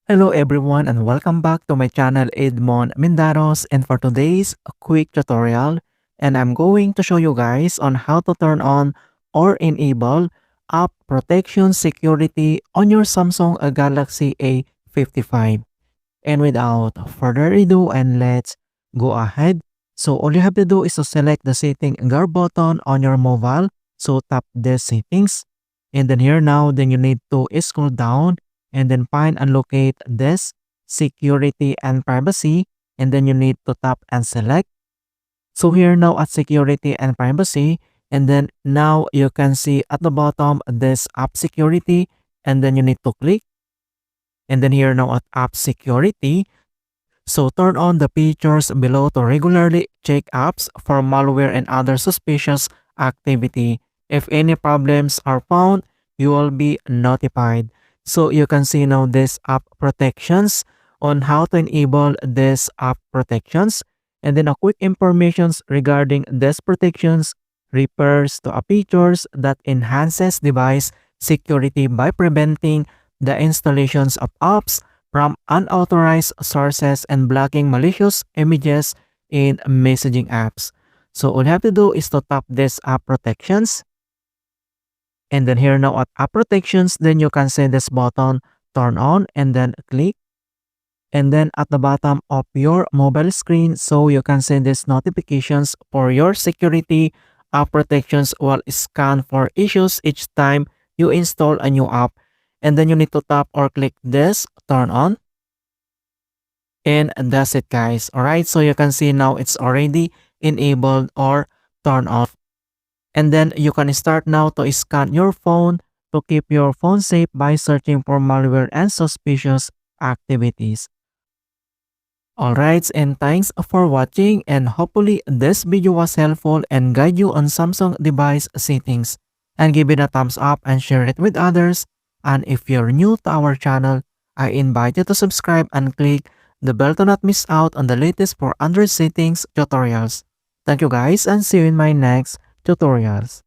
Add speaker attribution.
Speaker 1: Hello everyone and welcome back to my channel Edmund Mindaros, and for today's quick tutorial, and I'm going to show you guys on how to turn on or enable app protection security on your Samsung Galaxy A55. And without further ado, and let's go ahead. So all you have to do is to select the setting gear button on your mobile. So tap the settings, and then here now, then you need to scroll down and then find and locate this security and privacy, and then you need to tap and select. So here now at security and privacy, and then now you can see at the bottom this app security, and then you need to click, and then here now at app security, so turn on the features below to regularly check apps for malware and other suspicious activity. If any problems are found, you will be notified. So you can see now this app protections on how to enable this app protections, and then a quick informations regarding this protections refers to a features that enhances device security by preventing the installations of apps from unauthorized sources and blocking malicious images in messaging apps. So all you have to do is to tap this app protections, and then here now at app protections, then you can see this button turn on and then click, and then at the bottom of your mobile screen, so you can see these notifications for your security. App protections will scan for issues each time you install a new app, and then you need to tap or click this turn on. And that's it guys. Alright, so you can see now it's already enabled or turned off. And then you can start now to scan your phone to keep your phone safe by searching for malware and suspicious activities. Alright, and thanks for watching, and hopefully this video was helpful and guide you on Samsung device settings. And give it a thumbs up and share it with others. And if you're new to our channel, I invite you to subscribe and click the bell to not miss out on the latest for Android settings tutorials. Thank you guys, and see you in my next tutorials.